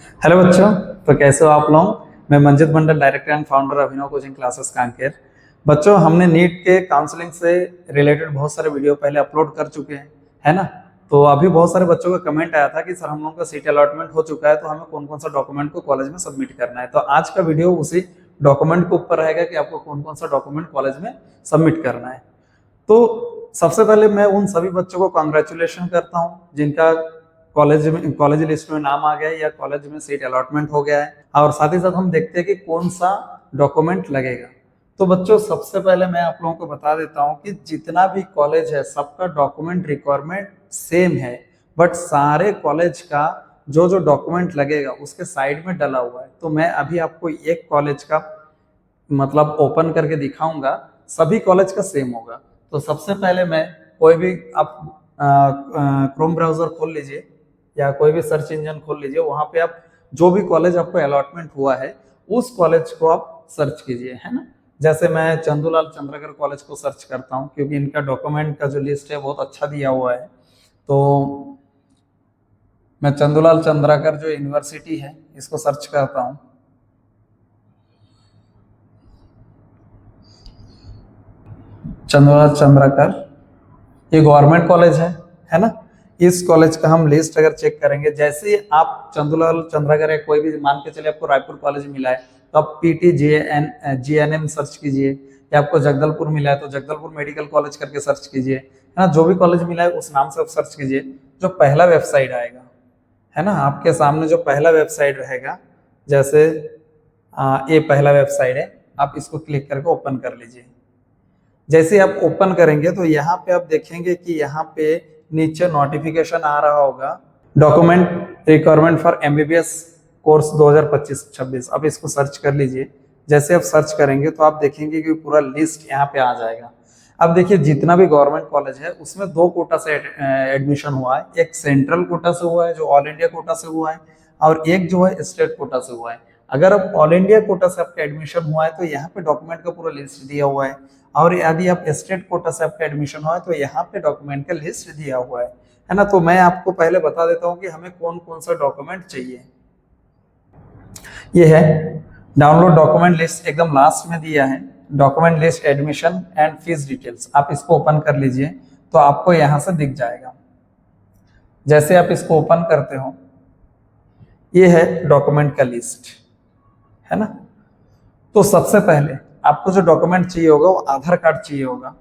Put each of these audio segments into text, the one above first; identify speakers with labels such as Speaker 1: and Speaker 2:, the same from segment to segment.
Speaker 1: Hello बच्चों। तो कैसे हो आप लोग। मैं Manjit Mandal, director and founder Abhinav coaching classes Kanker. बच्चों, हमने नीट के काउंसलिंग से रिलेटेड बहुत सारे वीडियो पहले अपलोड कर चुके हैं, है ना। तो अभी बहुत सारे बच्चों का कमेंट आया था कि सर हम लोग का सीट अलॉटमेंट हो चुका है, तो हमें कौन कौन सा डॉक्यूमेंट को कॉलेज में सबमिट करना है। तो आज का वीडियो उसी डॉक्यूमेंट के ऊपर रहेगा कि आपको कौन कौन सा डॉक्यूमेंट कॉलेज में सबमिट करना है। तो सबसे पहले मैं उन सभी बच्चों को कॉन्ग्रेचुलेशन करता हूँ जिनका कॉलेज लिस्ट में नाम आ गया है या कॉलेज में सीट अलॉटमेंट हो गया है। और साथ ही साथ हम देखते हैं कि कौन सा डॉक्यूमेंट लगेगा। तो बच्चों, सबसे पहले मैं आप लोगों को बता देता हूँ कि जितना भी कॉलेज है सबका डॉक्यूमेंट रिक्वायरमेंट सेम है, बट सारे कॉलेज का जो जो डॉक्यूमेंट लगेगा उसके साइड में डला हुआ है। तो मैं अभी आपको एक कॉलेज का मतलब ओपन करके दिखाऊंगा, सभी कॉलेज का सेम होगा। तो सबसे पहले मैं कोई भी आप क्रोम ब्राउजर खोल लीजिए या कोई भी सर्च इंजन खोल लीजिए, वहां पे आप जो भी कॉलेज आपको अलॉटमेंट हुआ है उस कॉलेज को आप सर्च कीजिए, है ना। जैसे मैं चंदूलाल चंद्राकर कॉलेज को सर्च करता हूँ क्योंकि इनका डॉक्यूमेंट का जो लिस्ट है बहुत अच्छा दिया हुआ है। तो मैं चंदूलाल चंद्राकर जो यूनिवर्सिटी है इसको सर्च करता हूँ। चंदूलाल चंद्राकर ये गवर्नमेंट कॉलेज है ना। इस कॉलेज का हम लिस्ट अगर चेक करेंगे, जैसे ही आप चंदूलाल चंद्राकर या कोई भी मान के चले आपको रायपुर कॉलेज मिला है तो आप PTGNM सर्च कीजिए, या आपको जगदलपुर मिला है तो जगदलपुर मेडिकल कॉलेज करके सर्च कीजिए, है ना। जो भी कॉलेज मिला है उस नाम से आप सर्च कीजिए। जो पहला वेबसाइट आएगा, है ना, आपके सामने जो पहला वेबसाइट रहेगा, जैसे ये पहला वेबसाइट है, आप इसको क्लिक करके ओपन कर लीजिए। जैसे आप ओपन करेंगे तो यहाँ पे आप देखेंगे कि यहाँ पे नीचे नोटिफिकेशन आ रहा होगा, document requirement for MBBS course 2025-26। अब इसको सर्च कर लीजिए। जैसे आप सर्च करेंगे तो आप देखेंगे कि पूरा लिस्ट यहाँ पे आ जाएगा। अब देखिए, जितना भी गवर्नमेंट कॉलेज है उसमें दो कोटा से एडमिशन हुआ है। एक सेंट्रल कोटा से हुआ है जो ऑल इंडिया कोटा से हुआ है, और एक जो है स्टेट कोटा से हुआ है। अगर आप ऑल इंडिया कोटा से आपका एडमिशन हुआ है तो यहाँ पे डॉक्यूमेंट का पूरा लिस्ट दिया हुआ है, और यदि आप स्टेट कोटा से आपका एडमिशन हुआ है तो यहाँ पे डॉक्यूमेंट का लिस्ट दिया हुआ है ना। तो मैं आपको पहले बता देता हूँ कि हमें कौन कौन सा डॉक्यूमेंट चाहिए। ये है डाउनलोड डॉक्यूमेंट लिस्ट, एकदम लास्ट में दिया है document list admission and fees details. आप इसको ओपन कर लीजिए तो आपको यहाँ से दिख जाएगा। जैसे आप इसको ओपन करते हो, ये है डॉक्यूमेंट का लिस्ट, है ना। तो सबसे पहले आपको जो डॉक्यूमेंट चाहिए होगा वो आधार कार्ड चाहिए होगा,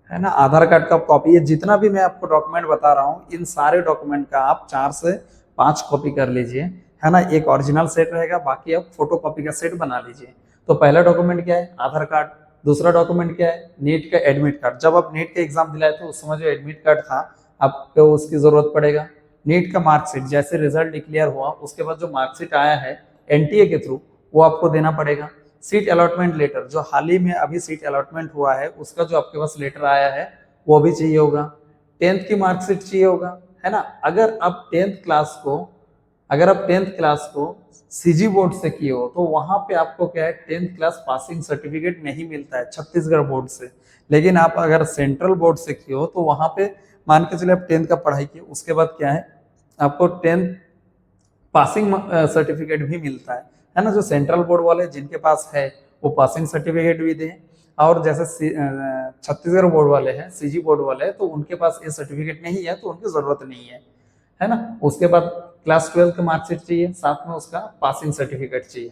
Speaker 1: है ना। आधार कार्ड का कॉपी, ये जितना भी मैं आपको डॉक्यूमेंट बता रहा हूँ इन सारे डॉक्यूमेंट का आप 4 से 5 कॉपी कर लीजिए, है ना। एक ओरिजिनल सेट रहेगा, बाकी आप फोटो कॉपी का सेट बना लीजिए। तो पहला डॉक्यूमेंट क्या है? आधार कार्ड। दूसरा डॉक्यूमेंट क्या है? नीट का एडमिट कार्ड। जब आप नीट का एग्जाम दिलाए थे उस समय जो एडमिट कार्ड था आपको उसकी जरूरत पड़ेगा। नीट का मार्कशीट, जैसे रिजल्ट डिक्लेयर हुआ उसके बाद जो मार्कशीट आया है NTA के थ्रू, वो आपको देना पड़ेगा। सीट अलॉटमेंट लेटर, जो हाल ही में अभी सीट अलॉटमेंट हुआ है उसका जो आपके पास लेटर आया है वो भी चाहिए होगा। 10th की मार्कशीट चाहिए होगा, है ना। अगर आप 10th क्लास को CG बोर्ड से किए हो तो वहां पे आपको क्या है, 10th क्लास पासिंग सर्टिफिकेट नहीं मिलता है छत्तीसगढ़ बोर्ड से। लेकिन आप अगर सेंट्रल बोर्ड से किए हो तो वहां पे मान के चले आप 10th का पढ़ाई किए, उसके बाद क्या है आपको 10th पासिंग सर्टिफिकेट भी मिलता है ना। जो सेंट्रल बोर्ड वाले जिनके पास है वो पासिंग सर्टिफिकेट भी दें, और जैसे छत्तीसगढ़ बोर्ड वाले हैं, CG बोर्ड वाले हैं, तो उनके पास ये सर्टिफिकेट नहीं है तो उनकी जरूरत नहीं है ना। उसके बाद क्लास 12 का मार्कशीट चाहिए, साथ में उसका पासिंग सर्टिफिकेट चाहिए।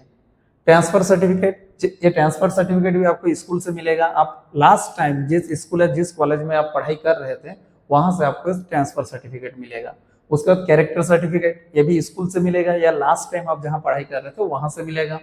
Speaker 1: ट्रांसफर सर्टिफिकेट, ये ट्रांसफर सर्टिफिकेट भी आपको स्कूल से मिलेगा। आप लास्ट टाइम जिस स्कूल या जिस कॉलेज में आप पढ़ाई कर रहे थे वहां से आपको ट्रांसफर सर्टिफिकेट मिलेगा। उसके बाद कैरेक्टर सर्टिफिकेट, ये भी स्कूल से मिलेगा या लास्ट टाइम आप जहां पढ़ाई कर रहे थे वहां से मिलेगा।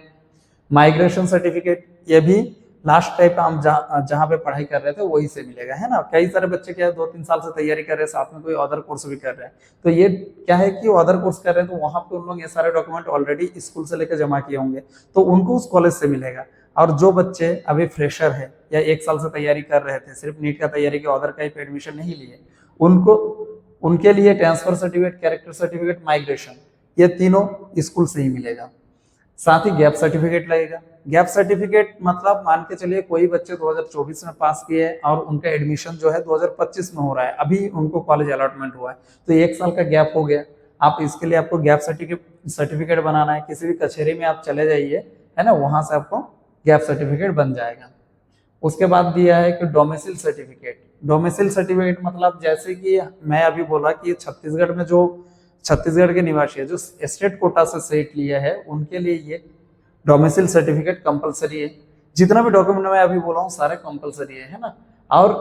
Speaker 1: माइग्रेशन सर्टिफिकेट, ये भी लास्ट टाइम हम जहां पे पढ़ाई कर रहे थे वही से मिलेगा, है ना। कई सारे बच्चे क्या है 2-3 साल से तैयारी कर रहे हैं, साथ में कोई अदर कोर्स भी कर रहे हैं, तो ये क्या है कि वो अदर कोर्स कर रहे हैं तो वहां पे उन लोग ये सारे डॉक्यूमेंट ऑलरेडी स्कूल से लेकर जमा किए होंगे तो उनको उस कॉलेज से मिलेगा। और जो बच्चे अभी फ्रेशर है या 1 साल से तैयारी कर रहे थे, सिर्फ नीट का तैयारी के अदर कहीं पे एडमिशन नहीं लिए, उनके लिए transfer certificate, character certificate, migration, ये तीनों स्कूल से ही मिलेगा। साथ ही गैप सर्टिफिकेट लगेगा। गैप सर्टिफिकेट मतलब मान के चलिए कोई बच्चे 2024 में पास किए हैं और उनका एडमिशन जो है 2025 में हो रहा है, अभी उनको कॉलेज अलॉटमेंट हुआ है तो 1 साल का गैप हो गया। आप इसके लिए आपको गैप सर्टिफिकेट बनाना है, किसी भी कचहरी में आप चले जाइए, है ना, वहां से आपको गैप सर्टिफिकेट बन जाएगा। उसके बाद दिया है कि डोमिसाइल सर्टिफिकेट। डोमिसाइल सर्टिफिकेट मतलब जैसे कि मैं अभी बोला कि छत्तीसगढ़ में जो छत्तीसगढ़ के निवासी है जो स्टेट कोटा से सीट लिया है उनके लिए ये डोमिसाइल सर्टिफिकेट कंपलसरी है। जितना भी डॉक्यूमेंट मैं अभी बोला हूँ सारे कंपलसरी है ना। और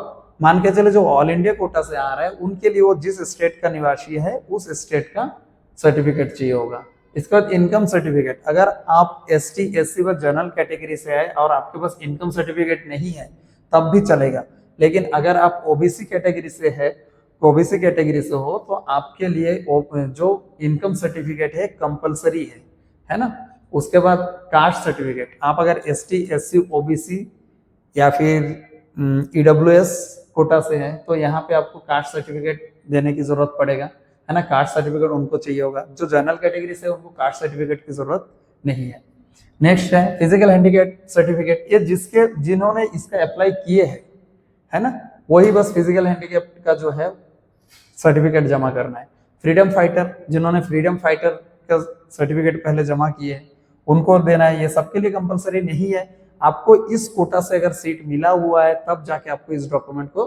Speaker 1: मान के चले जो ऑल इंडिया कोटा से आ रहा है उनके लिए वो जिस स्टेट का निवासी है उस स्टेट का सर्टिफिकेट चाहिए होगा। इसके बाद इनकम सर्टिफिकेट, अगर आप ST SC व जनरल कैटेगरी से है और आपके पास इनकम सर्टिफिकेट नहीं है तब भी चलेगा, लेकिन अगर आप OBC कैटेगरी से है, OBC कैटेगरी से हो तो आपके लिए जो इनकम सर्टिफिकेट है कंपलसरी है ना। उसके बाद कास्ट सर्टिफिकेट, आप अगर ST SC OBC या फिर EWS कोटा से है तो यहाँ पे आपको कास्ट सर्टिफिकेट देने की जरूरत पड़ेगा, है ना। कास्ट सर्टिफिकेट उनको चाहिए होगा। जो जनरल कैटेगरी से उनको कास्ट सर्टिफिकेट की जरूरत नहीं है। नेक्स्ट है फिजिकल हैंडीकैप सर्टिफिकेट, ये जिन्होंने इसका अप्लाई किए हैं, है ना, वही बस फिजिकल हैंडीकैप का जो है सर्टिफिकेट जमा करना है। फ्रीडम फाइटर, जिन्होंने फ्रीडम फाइटर का सर्टिफिकेट पहले जमा किए उनको देना है। ये सबके लिए कंपलसरी नहीं है, आपको इस कोटा से अगर सीट मिला हुआ है तब जाके आपको इस डॉक्यूमेंट को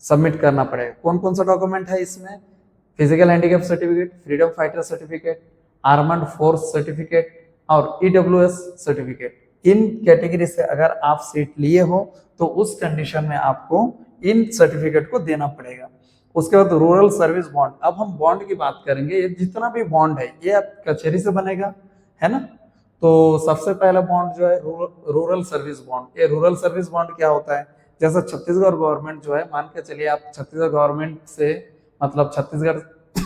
Speaker 1: सबमिट करना पड़ेगा। कौन कौन सा डॉक्यूमेंट है इसमें? Physical handicap certificate, freedom fighter certificate, armed force certificate और EWS सर्टिफिकेट। इन कैटेगरी से अगर आप सीट लिए हो तो उस कंडीशन में आपको इन सर्टिफिकेट को देना पड़ेगा। उसके बाद रूरल सर्विस बॉन्ड, अब हम बॉन्ड की बात करेंगे। ये जितना भी बॉन्ड है ये आप कचहरी से बनेगा, है ना। तो सबसे पहला बॉन्ड जो है रूरल सर्विस बॉन्ड। ये रूरल सर्विस बॉन्ड क्या होता है? जैसे छत्तीसगढ़ गवर्नमेंट जो है, मान के चलिए आप छत्तीसगढ़ गवर्नमेंट से मतलब छत्तीसगढ़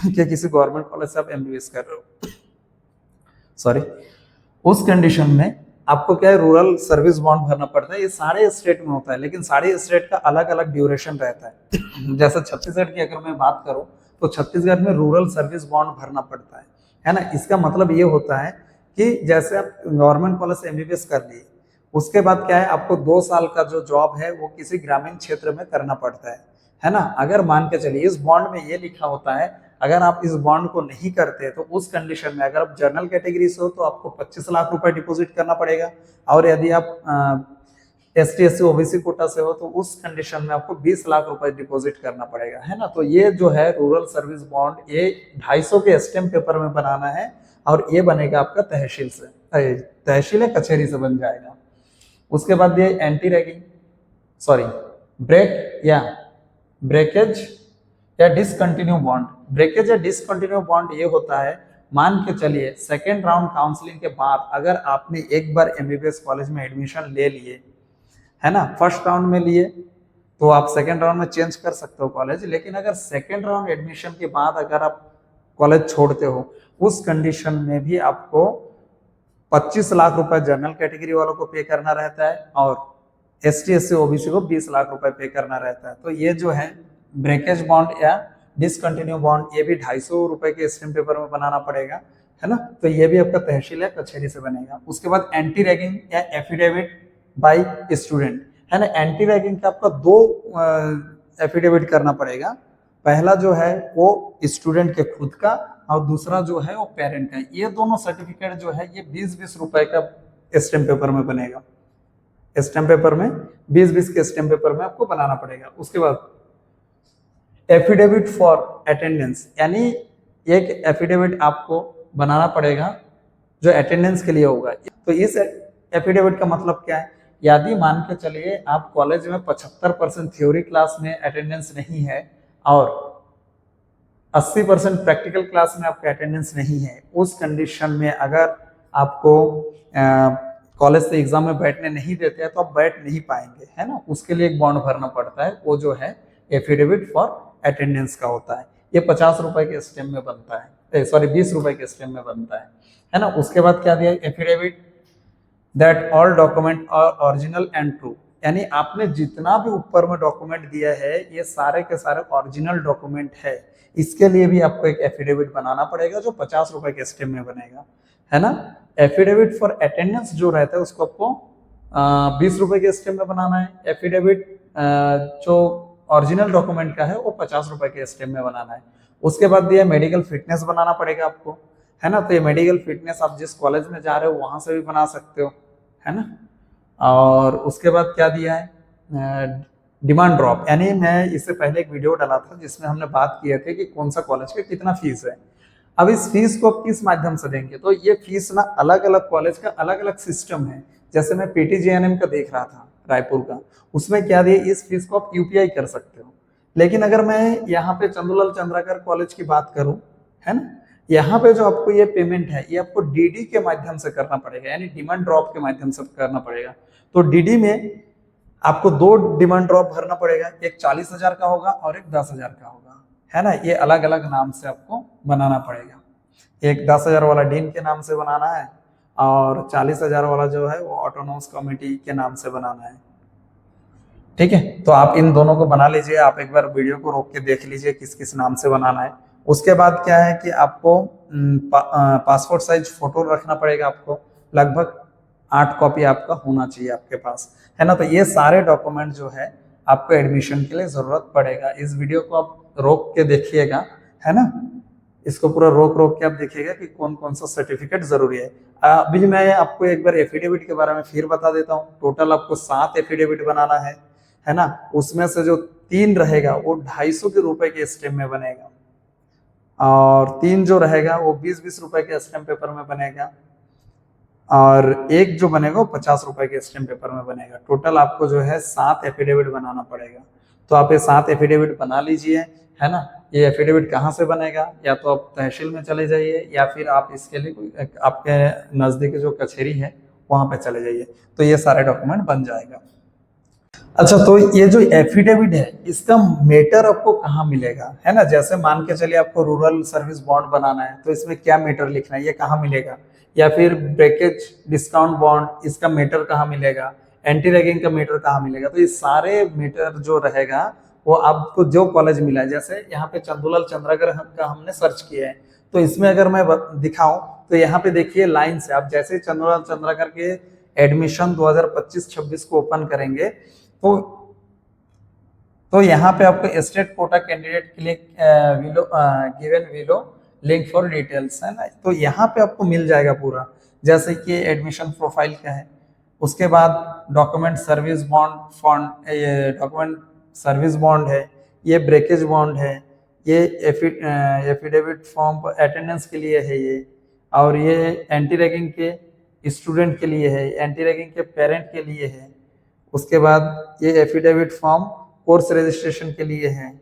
Speaker 1: के किसी गवर्नमेंट कॉलेज से आप MBBS कर रहे हो, सॉरी, उस कंडीशन में आपको क्या है रूरल सर्विस बॉन्ड भरना पड़ता है। ये सारे स्टेट में होता है लेकिन सारे स्टेट का अलग अलग ड्यूरेशन रहता है। जैसे छत्तीसगढ़ की अगर मैं बात करूं तो छत्तीसगढ़ में रूरल सर्विस बॉन्ड भरना पड़ता है ना। इसका मतलब ये होता है कि जैसे आप गवर्नमेंट कॉलेज से MBBS कर लिए, उसके बाद क्या है आपको 2 साल का जो जॉब है वो किसी ग्रामीण क्षेत्र में करना पड़ता है ना। अगर मान के चलिए इस बॉन्ड में ये लिखा होता है अगर आप इस बॉन्ड को नहीं करते तो उस कंडीशन में अगर आप जनरल कैटेगरी से हो तो आपको 25 लाख रुपए डिपॉजिट करना पड़ेगा, और यदि आप ST SC OBC कोटा से हो तो उस कंडीशन में आपको 20 लाख रुपए डिपॉजिट करना पड़ेगा, है ना। तो ये जो है रूरल सर्विस बॉन्ड ये 250 के स्टैम्प पेपर में बनाना है और ये बनेगा आपका तहसील से, तहसील है कचहरी से बन जाएगा। उसके बाद ये एंटी रैगिंग सॉरी ब्रेक या ब्रेकेज या डिसकंटिन्यू बॉन्ड। ब्रेकेज या डिसकंटिन्यू बॉन्ड ये होता है, मान के चलिए सेकेंड राउंड काउंसलिंग के बाद अगर आपने एक बार MBBS कॉलेज में एडमिशन ले लिए, है ना, फर्स्ट राउंड में लिए तो आप सेकेंड राउंड में चेंज कर सकते हो कॉलेज, लेकिन अगर सेकेंड राउंड एडमिशन के बाद अगर आप कॉलेज छोड़ते हो उस कंडीशन में भी आपको 25 लाख रुपए जनरल कैटेगरी वालों को पे करना रहता है और ST SC OBC को 20 लाख रुपए पे करना रहता है। तो ये जो है ब्रेकेज बॉन्ड या डिसकंटिन्यू बॉन्ड ये भी 250 रुपए के स्टैम्प पेपर में बनाना पड़ेगा, है ना। तो ये भी आपका तहसील या कचहरी से बनेगा। उसके बाद एंटी रैगिंग या एफिडेविट बाय स्टूडेंट, है ना। एंटी रैगिंग का आपका 2 एफिडेविट करना पड़ेगा। पहला जो है वो स्टूडेंट के खुद का और दूसरा जो है वो पेरेंट का। ये दोनों सर्टिफिकेट जो है ये 20-20 रुपए का स्टैम्प पेपर में बनेगा। स्टैम्प पेपर में 20-20 के स्टैम्प पेपर में आपको बनाना पड़ेगा। उसके बाद एफिडेविट फॉर अटेंडेंस, यानी एक एफिडेविट आपको बनाना पड़ेगा जो अटेंडेंस के लिए होगा। तो इस एफिडेविट का मतलब क्या है? यदि मान के चलिए आप कॉलेज में 75% थ्योरी क्लास में अटेंडेंस नहीं है और 80% प्रैक्टिकल क्लास में आपका अटेंडेंस नहीं है, उस कंडीशन में अगर आपको कॉलेज से एग्जाम में बैठने नहीं देते हैं तो आप बैठ नहीं पाएंगे, है ना। उसके लिए एक बॉन्ड भरना पड़ता है, वो जो है एफिडेविट फॉर अटेंडेंस का होता है। ये 50 रुपए के स्टैम्प में बनता है, सॉरी 20 रुपए के स्टैम्प में बनता है ना। उसके बाद क्या दिया? Affidavit that all document are original and true, यानी आपने जितना भी ऊपर में डॉक्यूमेंट दिया है ये सारे के सारे ओरिजिनल डॉक्यूमेंट है। इसके लिए भी आपको एक एफिडेविट बनाना पड़ेगा जो 50 रुपए के स्टैम्प में बनेगा, है ना। एफिडेविट फॉर अटेंडेंस जो रहता है उसको आपको 20 रुपए के स्टैम्प में बनाना है। एफिडेविट जो ओरिजिनल डॉक्यूमेंट का है वो 50 रुपए के स्टैम्प में बनाना है। उसके बाद दिया मेडिकल फिटनेस बनाना पड़ेगा आपको, है ना। तो ये मेडिकल फिटनेस आप जिस कॉलेज में जा रहे हो वहां से भी बना सकते हो, है ना। और उसके बाद क्या दिया है, डिमांड ड्रॉप, यानी मैं इससे पहले एक वीडियो डाला था जिसमें हमने बात किए थे कि कौन सा कॉलेज का कितना फीस है। अब इस फीस को किस माध्यम से देंगे, तो ये फीस ना अलग अलग कॉलेज का अलग अलग सिस्टम है। जैसे मैं पीटीजीएनएम का देख रहा था रायपुर का, उसमें क्या दिया, इस फीस को आप यूपीआई कर सकते हो। लेकिन अगर मैं यहाँ पे चंदूलाल चंद्राकर कॉलेज की बात करूं, है ना, यहाँ पे जो आपको ये पेमेंट है ये आपको डीडी के माध्यम से करना पड़ेगा, यानी डिमांड ड्रॉप के माध्यम से करना पड़ेगा। तो डीडी में आपको 2 डिमांड ड्रॉप भरना पड़ेगा, एक 40,000 का होगा और एक 10,000 का होगा, है ना। ये अलग अलग नाम से आपको बनाना पड़ेगा। एक 10,000 वाला डीन के नाम से बनाना है और 40,000 वाला जो है वो ऑटोनोमस कमेटी के नाम से बनाना है। ठीक है, तो आप इन दोनों को बना लीजिए, आप एक बार वीडियो को रोक के देख लीजिए किस किस नाम से बनाना है। उसके बाद क्या है कि आपको पासपोर्ट साइज फोटो रखना पड़ेगा, आपको लगभग 8 कॉपी आपका होना चाहिए आपके पास, है ना। तो ये सारे डॉक्यूमेंट जो है आपको एडमिशन के लिए जरूरत पड़ेगा। इस वीडियो को आप रोक के देखिएगा, है ना, इसको पूरा रोक रोक के आप देखिएगा कि कौन कौन सा सर्टिफिकेट जरूरी है। अभी मैं आपको एक बार एफिडेविट के बारे में फिर बता देता हूँ। टोटल आपको 7 एफिडेविट बनाना है ना। उसमें से जो 3 रहेगा वो 250 रुपए के स्टैम्प में बनेगा और 3 जो रहेगा वो 20-20 रुपए के स्टैम्प पेपर में बनेगा और एक जो बनेगा वो 50 रुपए के स्टैम्प पेपर में बनेगा। टोटल आपको जो है 7 एफिडेविट बनाना पड़ेगा। तो आप ये 7 एफिडेविट बना लीजिए, है ना। ये एफिडेविट कहाँ से बनेगा, या तो आप तहसील में चले जाइए या फिर आप इसके लिए कोई आपके नजदीक जो कचहरी है वहां पे चले जाइए, तो ये सारे डॉक्यूमेंट बन जाएगा। अच्छा, तो ये जो एफिडेविट है इसका मेटर आपको कहाँ मिलेगा, है ना। जैसे मान के चलिए आपको रूरल सर्विस बॉन्ड बनाना है तो इसमें क्या मेटर लिखना है, ये कहाँ मिलेगा। या फिर ब्रेकेज डिस्काउंट बॉन्ड, इसका मेटर कहाँ मिलेगा, एंटी रैगिंग का मेटर कहाँ मिलेगा। तो ये सारे मेटर जो रहेगा वो आपको जो कॉलेज मिला है, जैसे यहाँ पे चंदूलाल चंद्राकर का हमने सर्च किया है, तो इसमें अगर मैं दिखाऊं तो यहाँ पे देखिए लाइन से आप जैसे चंदूलाल चंद्राकर के एडमिशन 2025-26 को ओपन करेंगे तो यहाँ पे आपको स्टेट कोटा कैंडिडेट के लिए given willow link for details, है ना। तो यहाँ पे आपको मिल जाएगा पूरा, जैसे कि एडमिशन प्रोफाइल का है। उसके बाद डॉक्यूमेंट सर्विस बॉन्ड फॉन्ड, ये डॉक्यूमेंट सर्विस बॉन्ड है, ये ब्रेकेज बॉन्ड है, ये एफिडेविट फॉर्म अटेंडेंस के लिए है ये, और ये एंटी रैगिंग के स्टूडेंट के लिए है, एंटी रैगिंग के पेरेंट के लिए है। उसके बाद ये एफिडेविट फॉर्म कोर्स रजिस्ट्रेशन के लिए है,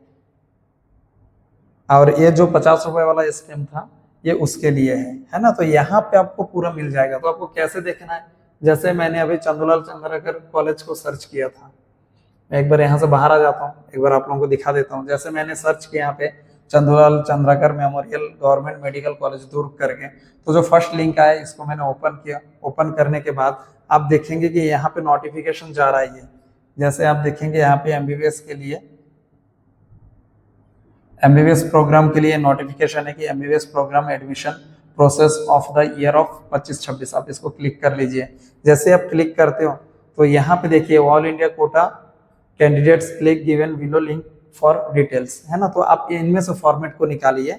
Speaker 1: और ये जो 50 रुपए वाला स्कीम था ये उसके लिए है ना। तो यहाँ पे आपको पूरा मिल जाएगा। तो आपको कैसे देखना है, जैसे मैंने अभी चंदूलाल चंद्राकर कॉलेज को सर्च किया था, मैं एक बार यहाँ से बाहर आ जाता हूँ, एक बार आप लोगों को दिखा देता हूँ। जैसे मैंने सर्च किया यहाँ पे Chandulal Chandrakar memorial government medical college Durg करके, तो जो फर्स्ट लिंक आया इसको मैंने ओपन किया। ओपन करने के बाद आप देखेंगे कि यहाँ पे नोटिफिकेशन जा रहा है। जैसे आप देखेंगे यहाँ पे एमबीबीएस के लिए, एमबीबीएस प्रोग्राम के लिए नोटिफिकेशन है कि MBBS program admission process of the year of 25-26, आप इसको क्लिक कर लीजिए। जैसे आप क्लिक करते हो तो यहाँ पे देखिए all India quota candidates click given below link for details, है ना। तो आप इनमें से फॉर्मेट को निकालिए।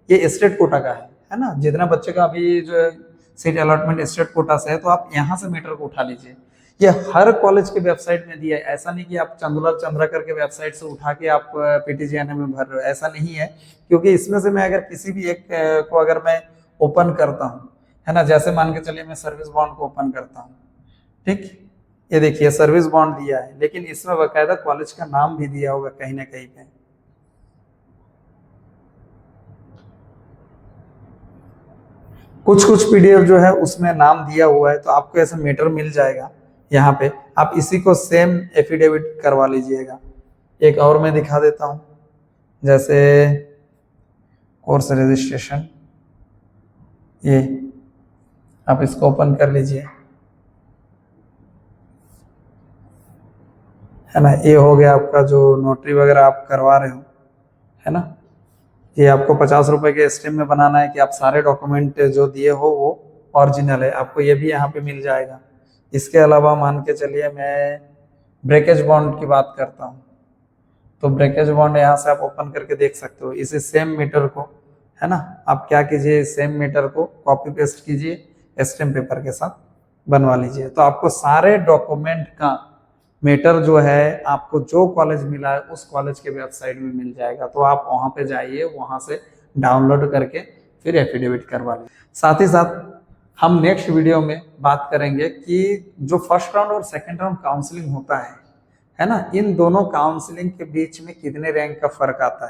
Speaker 1: ये स्टेट कोटा का है ना, जितना बच्चे का अभी जो सीट अलॉटमेंट स्टेट कोटा से है, तो आप यहाँ से मीटर को उठा लीजिए। ये हर कॉलेज के वेबसाइट में दिया है, ऐसा नहीं कि आप चंदूलाल चंद्राकर के वेबसाइट से उठा के आप पीटीजीएनएम में भर रहे हो, ऐसा नहीं है। क्योंकि इसमें से मैं अगर किसी भी एक को अगर मैं ओपन करता हूँ, है ना, जैसे मान के चलिए मैं सर्विस बॉन्ड को ओपन करता हूँ, ठीक, ये देखिए सर्विस बॉन्ड दिया है, लेकिन इसमें बाकायदा कॉलेज का नाम भी दिया होगा कहीं ना कहीं पे। कुछ कुछ पीडीएफ जो है उसमें नाम दिया हुआ है, तो आपको ऐसा मीटर मिल जाएगा यहाँ पे। आप इसी को सेम एफिडेविट करवा लीजिएगा। एक और मैं दिखा देता हूँ, जैसे कोर्स रजिस्ट्रेशन, ये आप इसको ओपन कर लीजिए, है ना। ये हो गया आपका जो नोटरी वगैरह आप करवा रहे हो, है ना। ये आपको 50 रुपए के स्टेम में बनाना है कि आप सारे डॉक्यूमेंट जो दिए हो वो ओरिजिनल है, आपको ये भी यहाँ पे मिल जाएगा। इसके अलावा मान के चलिए मैं ब्रेकेज बॉन्ड की बात करता हूँ, तो ब्रेकेज बॉन्ड यहाँ से आप ओपन करके देख सकते हो। इसी सेम मीटर को, है ना, आप क्या कीजिए, सेम मीटर को कॉपी पेस्ट कीजिए, स्टैम्प पेपर के साथ बनवा लीजिए। तो आपको सारे डॉक्यूमेंट का मीटर जो है आपको जो कॉलेज मिला है उस कॉलेज के वेबसाइट में मिल जाएगा। तो आप वहां पे जाइए, वहां से डाउनलोड करके फिर एफिडेविट करवा लीजिए। साथ ही साथ हम नेक्स्ट वीडियो में बात करेंगे कि जो फर्स्ट राउंड और सेकंड राउंड काउंसलिंग होता है ना, इन दोनों काउंसलिंग के बीच में कितने रैंक का फर्क आता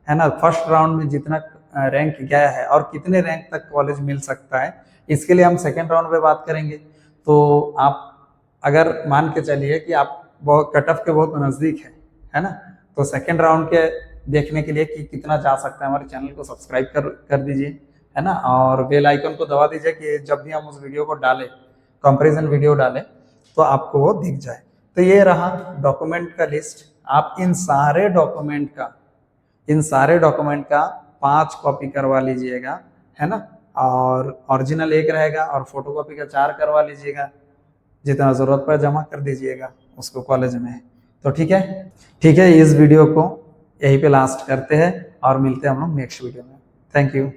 Speaker 1: है ना। फर्स्ट राउंड में जितना रैंक गया है और कितने रैंक तक कॉलेज मिल सकता है, इसके लिए हम सेकंड राउंड में बात करेंगे। तो आप अगर मान के चलिए कि आप बहुत कट ऑफ के बहुत नजदीक है ना, तो सेकंड राउंड के देखने के लिए कि कितना जा सकता है, हमारे चैनल को सब्सक्राइब कर दीजिए, है ना, और बेल आइकन को दबा दीजिए कि जब भी हम उस वीडियो को डालें, कंपैरिजन वीडियो डालें, तो आपको वो दिख जाए। तो ये रहा डॉक्यूमेंट का लिस्ट। आप इन सारे डॉक्यूमेंट का 5 कॉपी करवा लीजिएगा, है ना, और ओरिजिनल 1 रहेगा और फोटोकॉपी का 4 करवा लीजिएगा। जितना जरूरत पड़े जमा कर दीजिएगा उसको कॉलेज में। तो ठीक है, इस वीडियो को यहीं पे लास्ट करते हैं और मिलते हैं हम लोग नेक्स्ट वीडियो में। Thank you.